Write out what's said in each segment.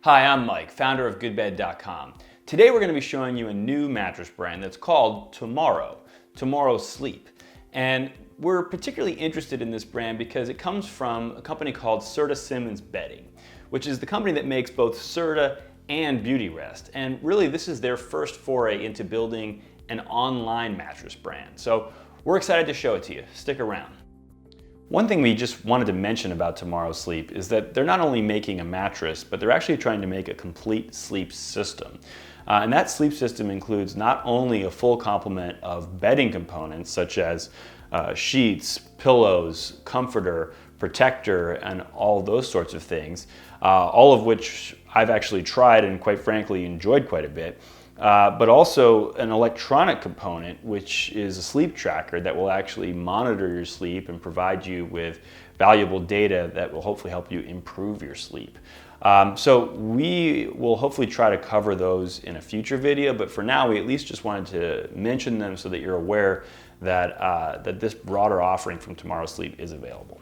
Hi, I'm Mike, founder of goodbed.com. Today we're going to be showing you a new mattress brand that's called tomorrowsleep. And we're particularly interested in this brand because it comes from a company called Serta Simmons Bedding, which is the company that makes both Serta and Beautyrest. And really this is their first foray into building an online mattress brand. So we're excited to show it to you. Stick around. One thing we just wanted to mention about tomorrowsleep is that they're not only making a mattress, but they're actually trying to make a complete sleep system. And that sleep system includes not only a full complement of bedding components such as sheets, pillows, comforter, protector, and all those sorts of things, all of which I've actually tried and quite frankly enjoyed quite a bit. But also an electronic component, which is a sleep tracker that will actually monitor your sleep and provide you with valuable data that will hopefully help you improve your sleep. So we will hopefully try to cover those in a future video, but for now we at least just wanted to mention them so that you're aware that, that this broader offering from tomorrowsleep is available.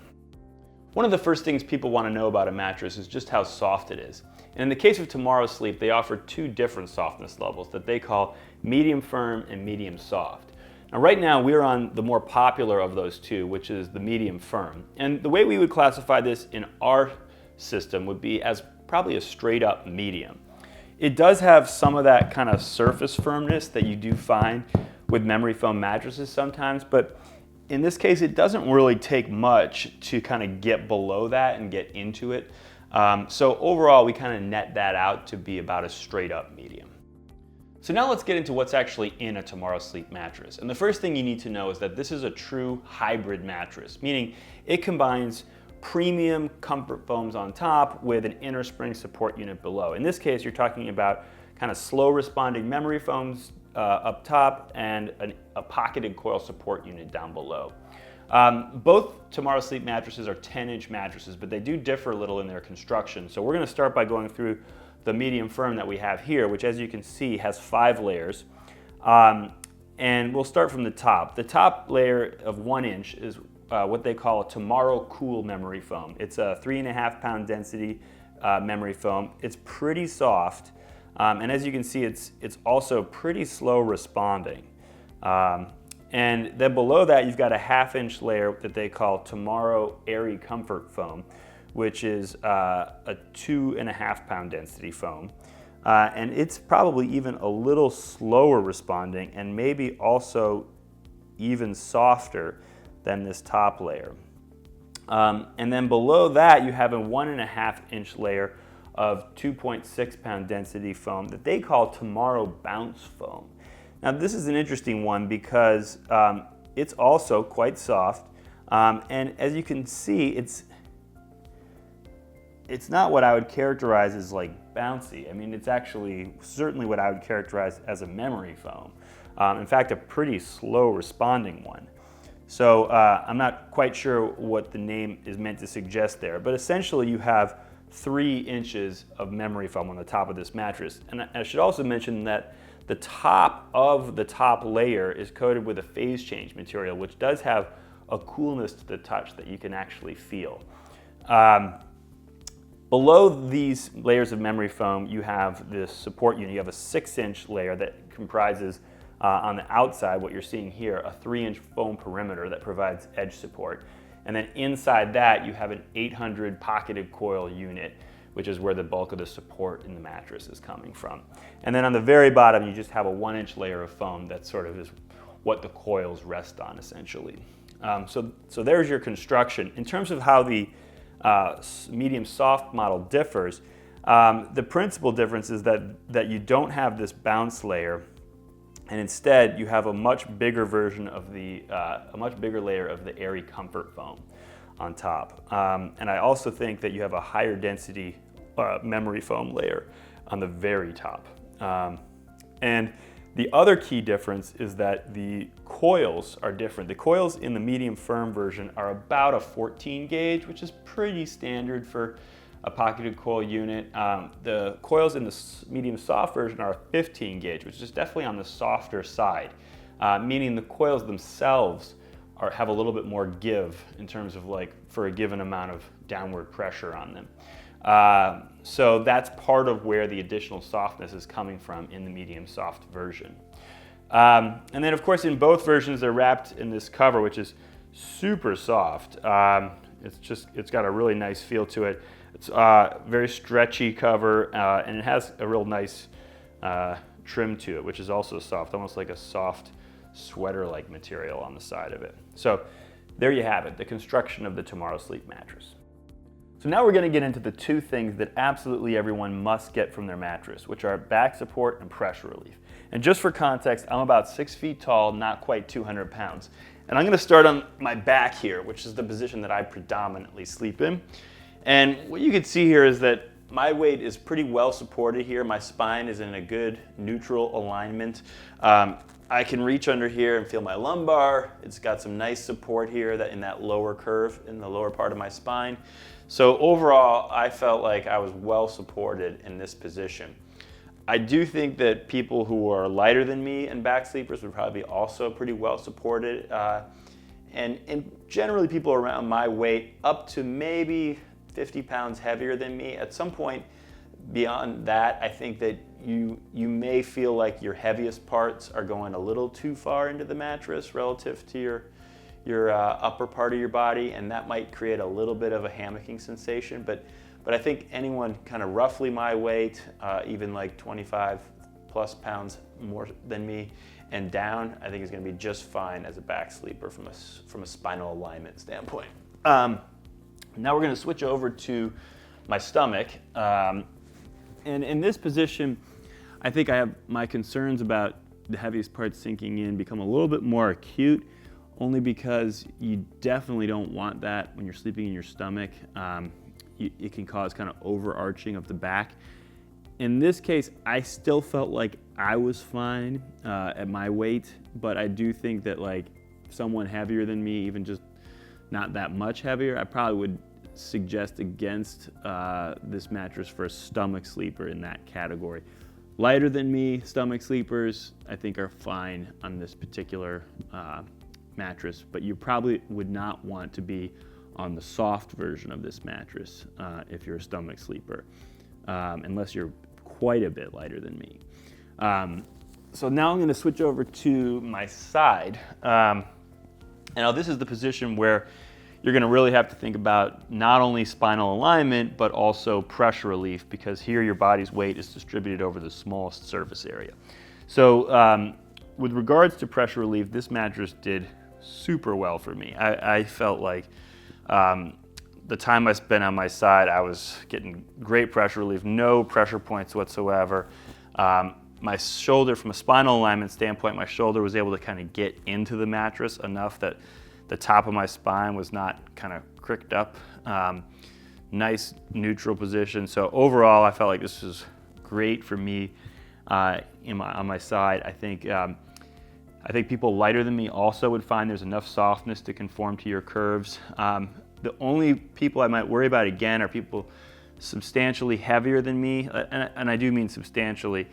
One of the first things people want to know about a mattress is just how soft it is. And in the case of tomorrowsleep, they offer two different softness levels that they call medium firm and medium soft. Now right now we're on the more popular of those two, which is the medium firm. And the way we would classify this in our system would be as probably a straight up medium. It does have some of that kind of surface firmness that you do find with memory foam mattresses sometimes, but in this case, it doesn't really take much to kind of get below that and get into it. So overall, we kind of net that out to be about a straight up medium. So now let's get into what's actually in a tomorrowsleep mattress. And the first thing you need to know is that this is a true hybrid mattress, meaning it combines premium comfort foams on top with an inner spring support unit below. In this case, you're talking about kind of slow responding memory foams up top and a pocketed coil support unit down below. Both tomorrowsleep mattresses are 10-inch mattresses, but they do differ a little in their construction. So we're going to start by going through the medium firm that we have here, which as you can see has 5 layers. And we'll start from the top. The top layer of 1 inch is what they call a Tomorrow Cool memory foam. It's a 3.5 pound density memory foam. It's pretty soft. And as you can see, it's also pretty slow responding. And then below that, you've got a 1/2 inch layer that they call Tomorrow Airy Comfort Foam, which is a 2.5 pound density foam. And it's probably even a little slower responding and maybe also even softer than this top layer. And then below that, you have a 1.5 inch layer of 2.6 pound density foam that they call Tomorrow Bounce Foam. Now this is an interesting one because it's also quite soft, and as you can see, it's not what I would characterize as like bouncy. I mean, it's actually certainly what I would characterize as a memory foam. In fact, a pretty slow responding one. So I'm not quite sure what the name is meant to suggest there, but essentially you have 3 inches of memory foam on the top of this mattress. And I should also mention that the top of the top layer is coated with a phase change material, which does have a coolness to the touch that you can actually feel. Below these layers of memory foam, you have this support unit. You have a 6-inch layer that comprises on the outside, what you're seeing here, a 3-inch foam perimeter that provides edge support. And then inside that, you have an 800 pocketed coil unit, which is where the bulk of the support in the mattress is coming from. And then on the very bottom, you just have a 1-inch layer of foam that sort of is what the coils rest on, essentially. So there's your construction. In terms of how the medium soft model differs, the principal difference is that you don't have this bounce layer, and instead you have a much bigger version of a much bigger layer of the Airy Comfort Foam on top. And I also think that you have a higher density memory foam layer on the very top. And the other key difference is that the coils are different. The coils in the medium firm version are about a 14 gauge, which is pretty standard for a pocketed coil unit. The coils in the medium soft version are a 15 gauge, which is definitely on the softer side, meaning the coils themselves have a little bit more give in terms of like for a given amount of downward pressure on them. So that's part of where the additional softness is coming from in the medium soft version. And then of course in both versions they're wrapped in this cover, which is super soft. It's got a really nice feel to it. It's very stretchy cover, and it has a real nice trim to it, which is also soft, almost like a soft sweater-like material on the side of it. So there you have it, the construction of the Tomorrow Sleep mattress. So now we're going to get into the two things that absolutely everyone must get from their mattress, which are back support and pressure relief. And just for context, I'm about 6 feet tall, not quite 200 pounds. And I'm going to start on my back here, which is the position that I predominantly sleep in. And what you can see here is that my weight is pretty well supported here. My spine is in a good neutral alignment. I can reach under here and feel my lumbar. It's got some nice support here in that lower curve in the lower part of my spine. So overall, I felt like I was well supported in this position. I do think that people who are lighter than me and back sleepers would probably be also pretty well supported. And generally people around my weight up to maybe 50 pounds heavier than me. At some point beyond that, I think that you may feel like your heaviest parts are going a little too far into the mattress relative to your upper part of your body, and that might create a little bit of a hammocking sensation. But I think anyone kind of roughly my weight, even like 25 plus pounds more than me and down, I think is going to be just fine as a back sleeper from a spinal alignment standpoint. Now we're going to switch over to my stomach. And in this position, I think I have my concerns about the heaviest parts sinking in become a little bit more acute, only because you definitely don't want that when you're sleeping in your stomach. It can cause kind of overarching of the back. In this case, I still felt like I was fine at my weight, but I do think that like someone heavier than me, even just not that much heavier, I probably would suggest against this mattress for a stomach sleeper in that category. Lighter than me, stomach sleepers, I think are fine on this particular mattress, but you probably would not want to be on the soft version of this mattress if you're a stomach sleeper, unless you're quite a bit lighter than me. So now I'm going to switch over to my side. And now this is the position where you're going to really have to think about not only spinal alignment, but also pressure relief, because here your body's weight is distributed over the smallest surface area. So with regards to pressure relief, this mattress did super well for me. I felt like the time I spent on my side, I was getting great pressure relief, no pressure points whatsoever. My shoulder, from a spinal alignment standpoint, my shoulder was able to kind of get into the mattress enough that the top of my spine was not kind of cricked up. Nice neutral position. So overall, I felt like this was great for me on my side. I think people lighter than me also would find there's enough softness to conform to your curves. The only people I might worry about again are people substantially heavier than me, and I do mean substantially.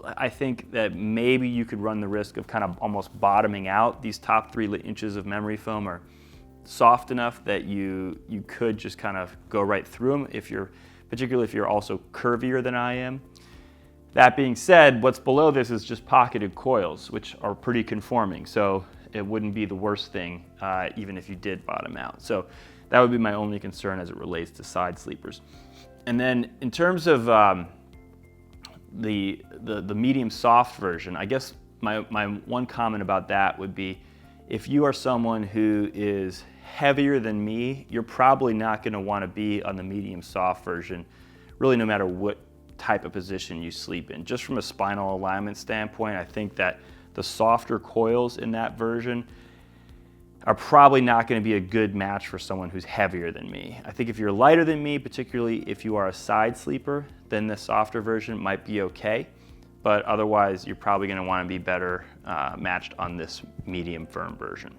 I think that maybe you could run the risk of kind of almost bottoming out. These top 3 inches of memory foam are soft enough that you could just kind of go right through them, particularly if you're also curvier than I am. That being said, what's below this is just pocketed coils, which are pretty conforming, so it wouldn't be the worst thing even if you did bottom out. So that would be my only concern as it relates to side sleepers. And then in terms of the medium soft version, I guess my one comment about that would be, if you are someone who is heavier than me, you're probably not going to want to be on the medium soft version, really no matter what type of position you sleep in. Just from a spinal alignment standpoint, I think that the softer coils in that version are probably not going to be a good match for someone who's heavier than me. I think if you're lighter than me, particularly if you are a side sleeper, then the softer version might be okay, but otherwise you're probably going to want to be better matched on this medium firm version.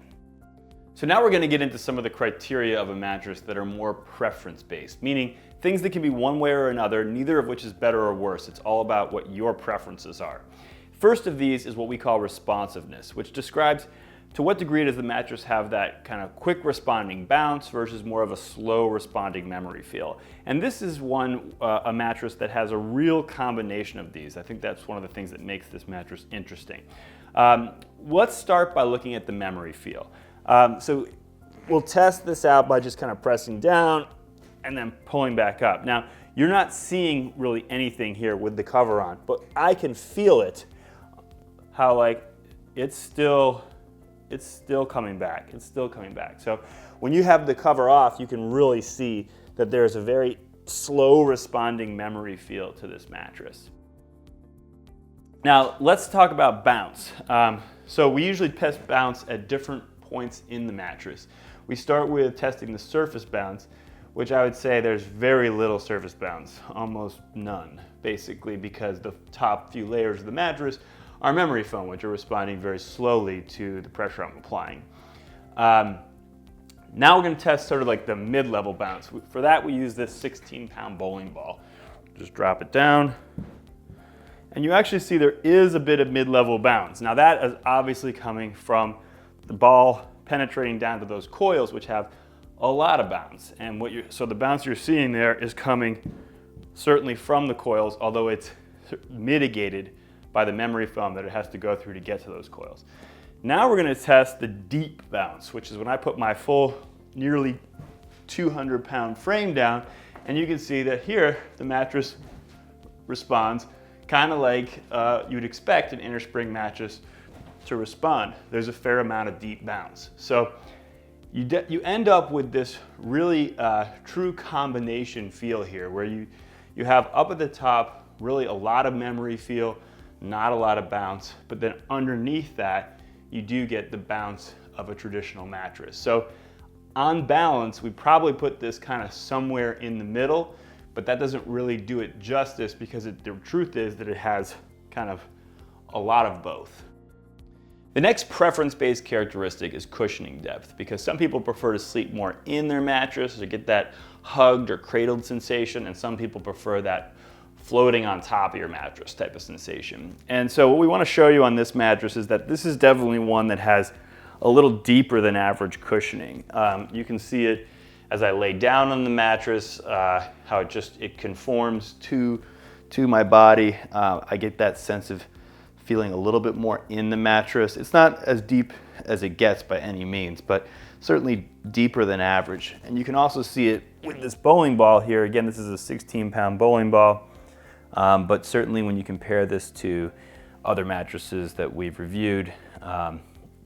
So now we're going to get into some of the criteria of a mattress that are more preference-based, meaning things that can be one way or another, neither of which is better or worse. It's all about what your preferences are. First of these is what we call responsiveness, which describes to what degree does the mattress have that kind of quick responding bounce versus more of a slow responding memory feel? And this is a mattress that has a real combination of these. I think that's one of the things that makes this mattress interesting. Let's start by looking at the memory feel. So we'll test this out by just kind of pressing down and then pulling back up. Now, you're not seeing really anything here with the cover on, but I can feel it, how like it's still coming back. It's still coming back. So when you have the cover off, you can really see that there's a very slow responding memory feel to this mattress. Now let's talk about bounce. So we usually test bounce at different points in the mattress. We start with testing the surface bounce, which I would say there's very little surface bounce, almost none, basically, because the top few layers of the mattress are memory foam, which are responding very slowly to the pressure I'm applying. Now we're going to test sort of like the mid-level bounce. For that, we use this 16-pound bowling ball. Just drop it down, and you actually see there is a bit of mid-level bounce. Now that is obviously coming from the ball penetrating down to those coils, which have a lot of bounce. And so the bounce you're seeing there is coming certainly from the coils, although it's mitigated by the memory foam that it has to go through to get to those coils. Now we're going to test the deep bounce, which is when I put my full nearly 200-pound frame down, and you can see that here the mattress responds kind of like you'd expect an inner spring mattress to respond. There's a fair amount of deep bounce. So you end up with this really true combination feel here, where you have up at the top really a lot of memory feel, not a lot of bounce, but then underneath that you do get the bounce of a traditional mattress. So on balance, we probably put this kind of somewhere in the middle, but that doesn't really do it justice, because the truth is that it has kind of a lot of both. The next preference-based characteristic is cushioning depth, because some people prefer to sleep more in their mattress or get that hugged or cradled sensation, and some people prefer that floating on top of your mattress type of sensation. And so what we want to show you on this mattress is that this is definitely one that has a little deeper than average cushioning. You can see it as I lay down on the mattress, how it conforms to my body. I get that sense of feeling a little bit more in the mattress. It's not as deep as it gets by any means, but certainly deeper than average. And you can also see it with this bowling ball here. Again, this is a 16-pound bowling ball, but certainly when you compare this to other mattresses that we've reviewed,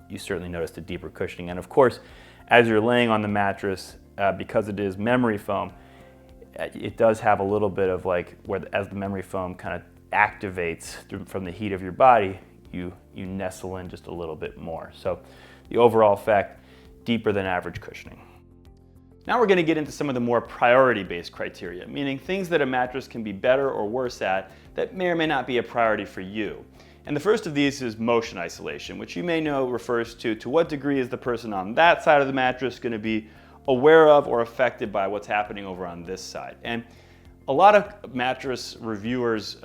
you certainly notice the deeper cushioning. And of course, as you're laying on the mattress, because it is memory foam, it does have a little bit of like, as the memory foam kind of activates from the heat of your body, you nestle in just a little bit more. So the overall effect, deeper than average cushioning. Now we're going to get into some of the more priority-based criteria, meaning things that a mattress can be better or worse at that may or may not be a priority for you. And the first of these is motion isolation, which you may know refers to what degree is the person on that side of the mattress going to be aware of or affected by what's happening over on this side. And a lot of mattress reviewers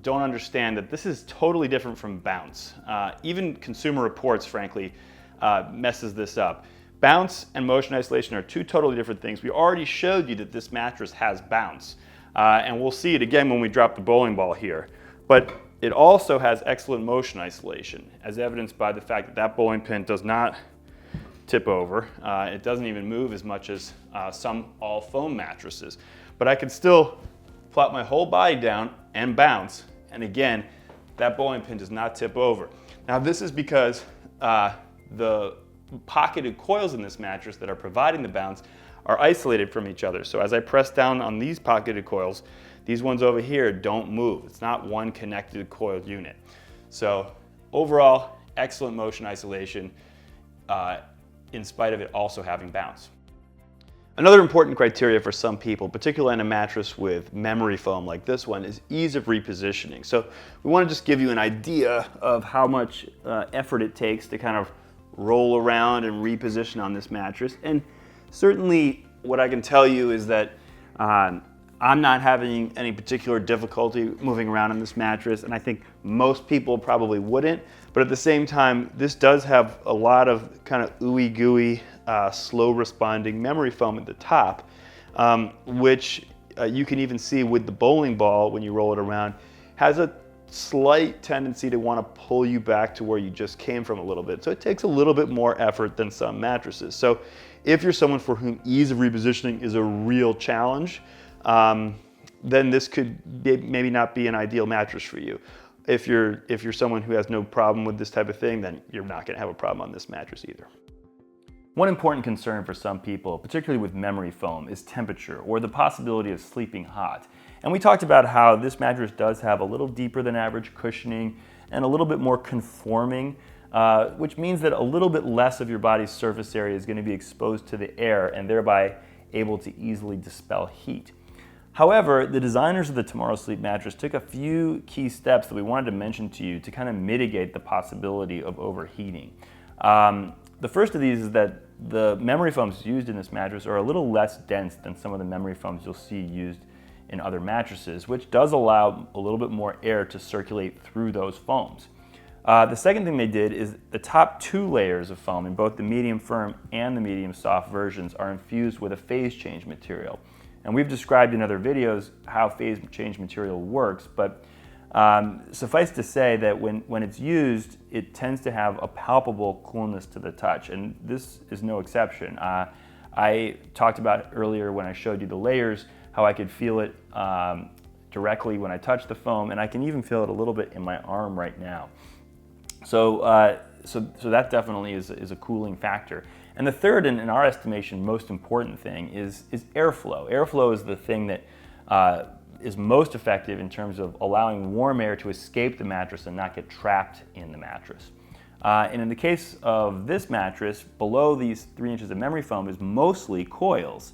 don't understand that this is totally different from bounce. Even Consumer Reports, frankly, messes this up. Bounce and motion isolation are two totally different things. We already showed you that this mattress has bounce, and we'll see it again when we drop the bowling ball here. But it also has excellent motion isolation, as evidenced by the fact that that bowling pin does not tip over. It doesn't even move as much as some all foam mattresses. But I can still plop my whole body down and bounce, and again, that bowling pin does not tip over. Now this is because the pocketed coils in this mattress that are providing the bounce are isolated from each other. So as I press down on these pocketed coils, these ones over here don't move. It's not one connected coiled unit. So overall, excellent motion isolation in spite of it also having bounce. Another important criteria for some people, particularly on a mattress with memory foam like this one, is ease of repositioning. So we want to just give you an idea of how much effort it takes to kind of roll around and reposition on this mattress. And certainly what I can tell you is that I'm not having any particular difficulty moving around on this mattress, and I think most people probably wouldn't. But at the same time, this does have a lot of kind of ooey gooey, slow responding memory foam at the top, which you can even see with the bowling ball when you roll it around, has a slight tendency to want to pull you back to where you just came from a little bit. So it takes a little bit more effort than some mattresses. So if you're someone for whom ease of repositioning is a real challenge, then this could maybe not be an ideal mattress for you. If you're someone who has no problem with this type of thing, then you're not going to have a problem on this mattress either. One important concern for some people, particularly with memory foam, is temperature or the possibility of sleeping hot. And we talked about how this mattress does have a little deeper than average cushioning and a little bit more conforming, which means that a little bit less of your body's surface area is going to be exposed to the air and thereby able to easily dispel heat. However, the designers of the Tomorrow Sleep mattress took a few key steps that we wanted to mention to you to kind of mitigate the possibility of overheating. The first of these is that the memory foams used in this mattress are a little less dense than some of the memory foams you'll see used in other mattresses, which does allow a little bit more air to circulate through those foams. The second thing they did is the top 2 layers of foam in both the medium firm and the medium soft versions are infused with a phase change material. And we've described in other videos how phase change material works, but suffice to say that when it's used, it tends to have a palpable coolness to the touch, and this is no exception. I talked about earlier when I showed you the layers, how I could feel it directly when I touch the foam, and I can even feel it a little bit in my arm right now. So that definitely is a cooling factor. And the third, and in our estimation, most important thing is airflow. Airflow is the thing that is most effective in terms of allowing warm air to escape the mattress and not get trapped in the mattress. And in the case of this mattress, below these 3 inches of memory foam is mostly coils.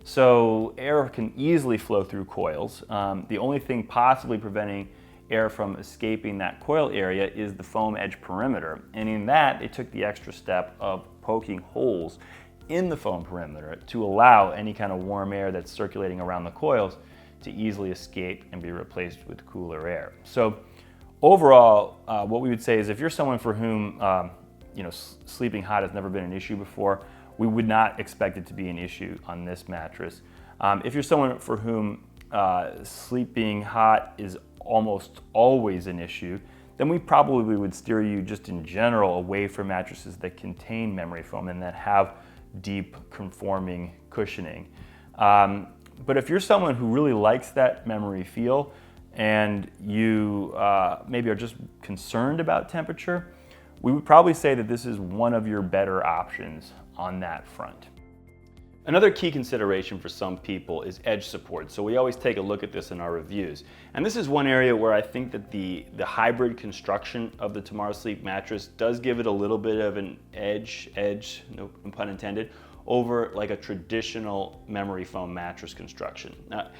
So air can easily flow through coils. The only thing possibly preventing air from escaping that coil area is the foam edge perimeter. And in that, they took the extra step of poking holes in the foam perimeter to allow any kind of warm air that's circulating around the coils to easily escape and be replaced with cooler air. So overall, what we would say is if you're someone for whom sleeping hot has never been an issue before, we would not expect it to be an issue on this mattress. If you're someone for whom sleeping hot is almost always an issue, then we probably would steer you just in general away from mattresses that contain memory foam and that have deep conforming cushioning. But if you're someone who really likes that memory feel and you maybe are just concerned about temperature, we would probably say that this is one of your better options on that front. Another key consideration for some people is edge support, so we always take a look at this in our reviews. And this is one area where I think that the hybrid construction of the Tomorrow Sleep mattress does give it a little bit of an edge, no pun intended, over like a traditional memory foam mattress construction. Now,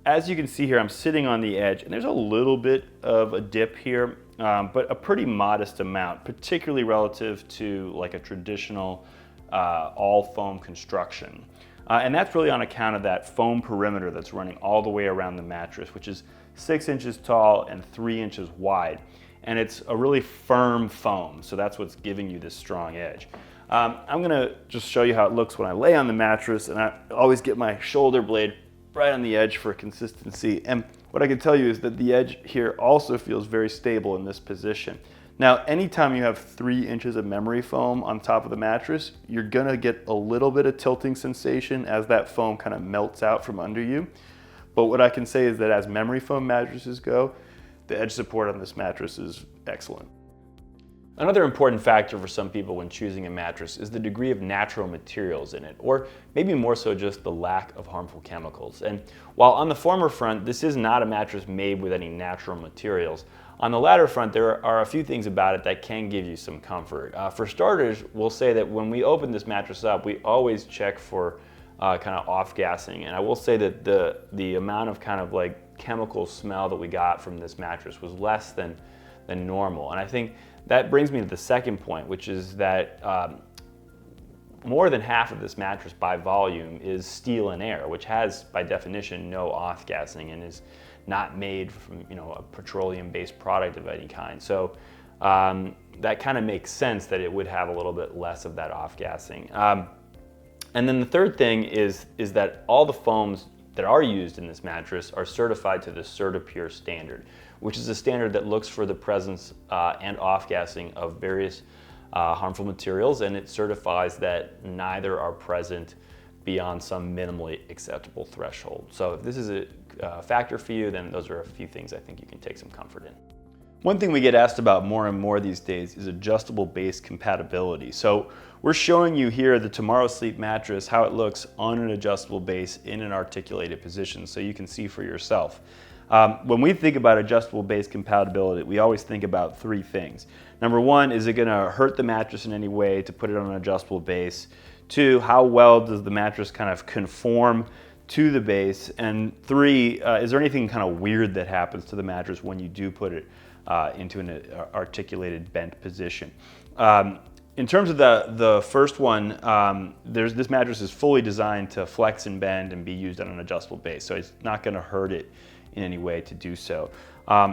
as you can see here, I'm sitting on the edge, and there's a little bit of a dip here, but a pretty modest amount, particularly relative to like a traditional all foam construction. And that's really on account of that foam perimeter that's running all the way around the mattress, which is 6 inches tall and 3 inches wide. And it's a really firm foam, so that's what's giving you this strong edge. I'm gonna just show you how it looks when I lay on the mattress, and I always get my shoulder blade right on the edge for consistency. And what I can tell you is that the edge here also feels very stable in this position. Now, anytime you have 3 inches of memory foam on top of the mattress, you're gonna get a little bit of tilting sensation as that foam kind of melts out from under you. But what I can say is that as memory foam mattresses go, the edge support on this mattress is excellent. Another important factor for some people when choosing a mattress is the degree of natural materials in it, or maybe more so just the lack of harmful chemicals. And while on the former front, this is not a mattress made with any natural materials, on the latter front, there are a few things about it that can give you some comfort. For starters, we'll say that when we open this mattress up, we always check for kind of off-gassing. And I will say that the amount of kind of like chemical smell that we got from this mattress was less than normal. And I think that brings me to the second point, which is that more than half of this mattress by volume is steel and air, which has by definition no off-gassing and is not made from a petroleum-based product of any kind. So that kind of makes sense that it would have a little bit less of that off-gassing. And then the third thing is that all the foams that are used in this mattress are certified to the Serta Pure standard, which is a standard that looks for the presence and off-gassing of various harmful materials, and it certifies that neither are present beyond some minimally acceptable threshold. So if this is a factor for you, then those are a few things I think you can take some comfort in. One thing we get asked about more and more these days is adjustable base compatibility. So we're showing you here the tomorrowsleep mattress, how it looks on an adjustable base in an articulated position so you can see for yourself. When we think about adjustable base compatibility, we always think about three things. Number one, is it going to hurt the mattress in any way to put it on an adjustable base? Two, how well does the mattress kind of conform to the base? And three, is there anything kind of weird that happens to the mattress when you do put it into an articulated bent position? In terms of the first one, this mattress is fully designed to flex and bend and be used on an adjustable base, so it's not going to hurt it in any way to do so.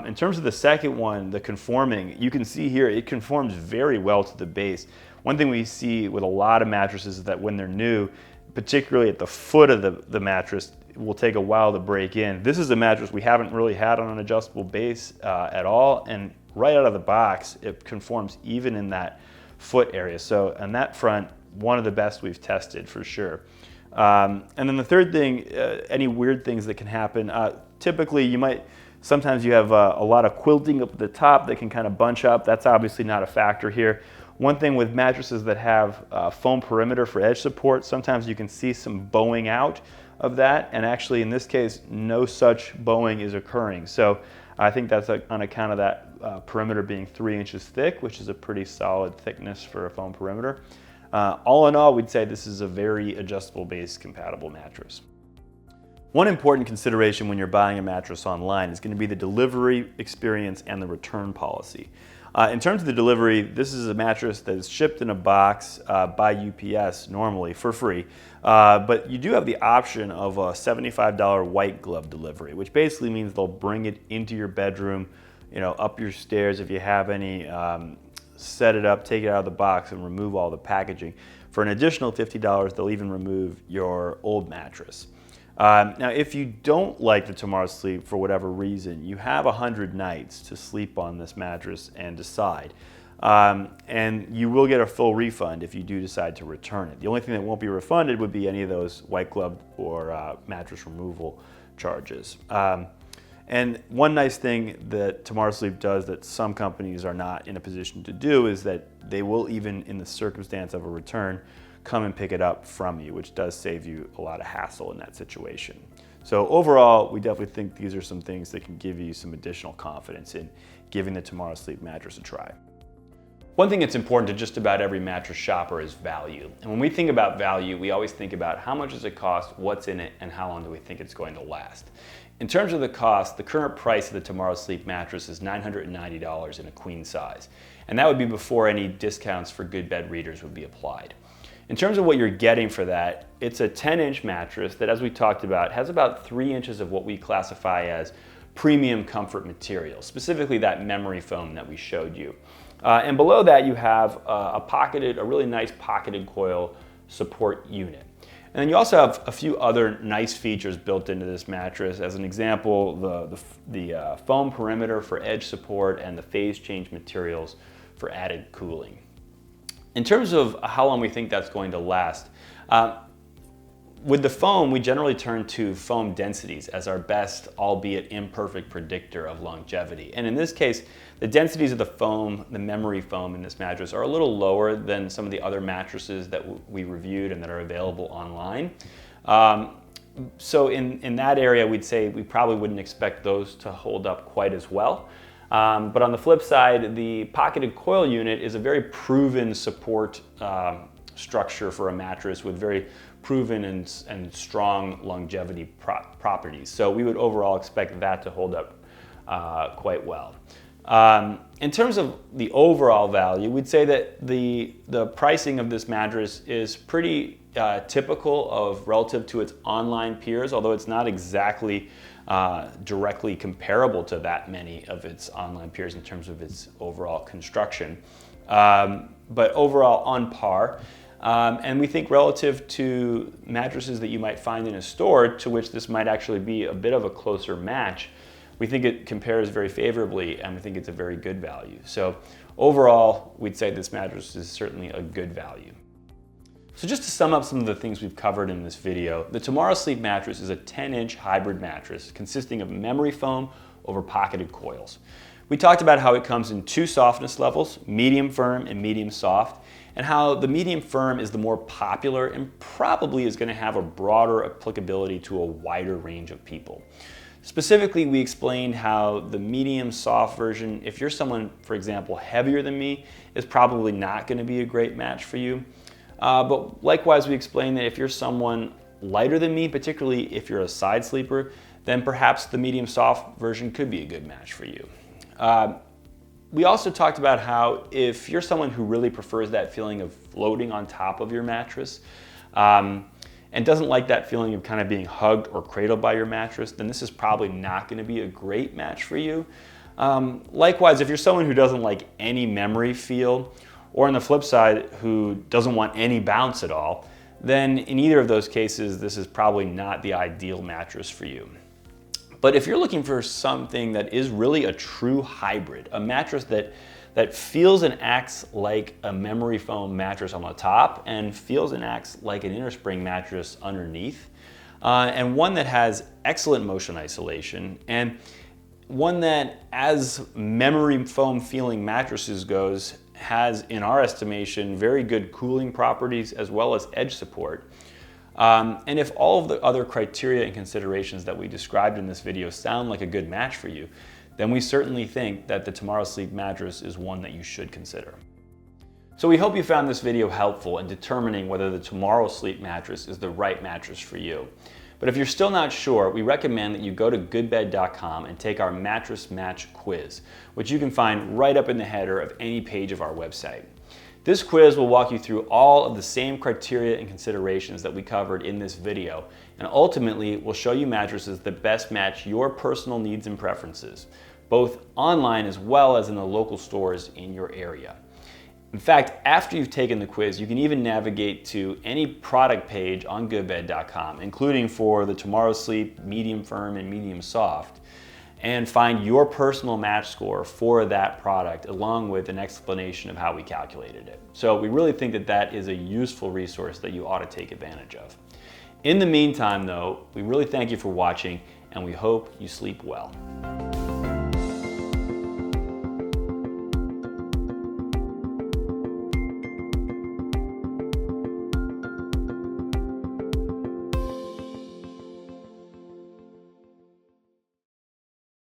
In terms of the second one, the conforming, you can see here it conforms very well to the base. One thing we see with a lot of mattresses is that when they're new, particularly at the foot of the mattress, it will take a while to break in. This is a mattress we haven't really had on an adjustable base at all, and right out of the box, it conforms even in that foot area. So on that front, one of the best we've tested for sure. And then the third thing, any weird things that can happen. Typically, sometimes you have a lot of quilting up at the top that can kind of bunch up. That's obviously not a factor here. One thing with mattresses that have foam perimeter for edge support, sometimes you can see some bowing out of that, and actually in this case, no such bowing is occurring. So I think that's on account of that perimeter being 3 inches thick, which is a pretty solid thickness for a foam perimeter. All in all, we'd say this is a very adjustable base compatible mattress. One important consideration when you're buying a mattress online is going to be the delivery experience and the return policy. In terms of the delivery, this is a mattress that is shipped in a box by UPS normally for free, but you do have the option of a $75 white glove delivery, which basically means they'll bring it into your bedroom, up your stairs if you have any, set it up, take it out of the box, and remove all the packaging. For an additional $50, they'll even remove your old mattress. Now, if you don't like the tomorrowsleep for whatever reason, you have 100 nights to sleep on this mattress and decide. And you will get a full refund if you do decide to return it. The only thing that won't be refunded would be any of those white glove or mattress removal charges. And one nice thing that tomorrowsleep does that some companies are not in a position to do is that they will, even in the circumstance of a return, come and pick it up from you, which does save you a lot of hassle in that situation. So overall, we definitely think these are some things that can give you some additional confidence in giving the tomorrowsleep mattress a try. One thing that's important to just about every mattress shopper is value. And when we think about value, we always think about how much does it cost, what's in it, and how long do we think it's going to last. In terms of the cost, the current price of the tomorrowsleep mattress is $990 in a queen size. And that would be before any discounts for good bed readers would be applied. In terms of what you're getting for that, it's a 10-inch mattress that, as we talked about, has about 3 inches of what we classify as premium comfort material, specifically that memory foam that we showed you. And below that, you have a really nice pocketed coil support unit. And then you also have a few other nice features built into this mattress. As an example, the foam perimeter for edge support and the phase change materials for added cooling. In terms of how long we think that's going to last, with the foam, we generally turn to foam densities as our best, albeit imperfect, predictor of longevity. And in this case, the densities of the foam, the memory foam in this mattress, are a little lower than some of the other mattresses that we reviewed and that are available online. So in that area, we'd say we probably wouldn't expect those to hold up quite as well. But on the flip side, the pocketed coil unit is a very proven support structure for a mattress with very proven and strong longevity properties. So we would overall expect that to hold up quite well. In terms of the overall value, we'd say that the pricing of this mattress is pretty typical of relative to its online peers, although it's not exactly directly comparable to that many of its online peers in terms of its overall construction. But overall on par. And we think relative to mattresses that you might find in a store, to which this might actually be a bit of a closer match, we think it compares very favorably, and we think it's a very good value. So overall, we'd say this mattress is certainly a good value. So just to sum up some of the things we've covered in this video, the tomorrowsleep mattress is a 10-inch hybrid mattress consisting of memory foam over pocketed coils. We talked about how it comes in 2 softness levels, medium firm and medium soft, and how the medium firm is the more popular and probably is going to have a broader applicability to a wider range of people. Specifically, we explained how the medium soft version, if you're someone, for example, heavier than me, is probably not going to be a great match for you. But likewise, we explained that if you're someone lighter than me, particularly if you're a side sleeper, then perhaps the medium soft version could be a good match for you. We also talked about how if you're someone who really prefers that feeling of floating on top of your mattress, and doesn't like that feeling of kind of being hugged or cradled by your mattress, then this is probably not going to be a great match for you. Likewise, if you're someone who doesn't like any memory feel, or on the flip side, who doesn't want any bounce at all, then in either of those cases, this is probably not the ideal mattress for you. But if you're looking for something that is really a true hybrid, a mattress that feels and acts like a memory foam mattress on the top and feels and acts like an inner spring mattress underneath, and one that has excellent motion isolation, and one that, as memory foam feeling mattresses goes, has, in our estimation, very good cooling properties as well as edge support. And if all of the other criteria and considerations that we described in this video sound like a good match for you, then we certainly think that the tomorrowsleep mattress is one that you should consider. So we hope you found this video helpful in determining whether the tomorrowsleep mattress is the right mattress for you. But if you're still not sure, we recommend that you go to goodbed.com and take our mattress match quiz, which you can find right up in the header of any page of our website. This quiz will walk you through all of the same criteria and considerations that we covered in this video, and ultimately will show you mattresses that best match your personal needs and preferences, both online as well as in the local stores in your area. In fact, after you've taken the quiz, you can even navigate to any product page on goodbed.com, including for the tomorrowsleep, medium firm, and medium soft, and find your personal match score for that product, along with an explanation of how we calculated it. So we really think that that is a useful resource that you ought to take advantage of. In the meantime, though, we really thank you for watching, and we hope you sleep well.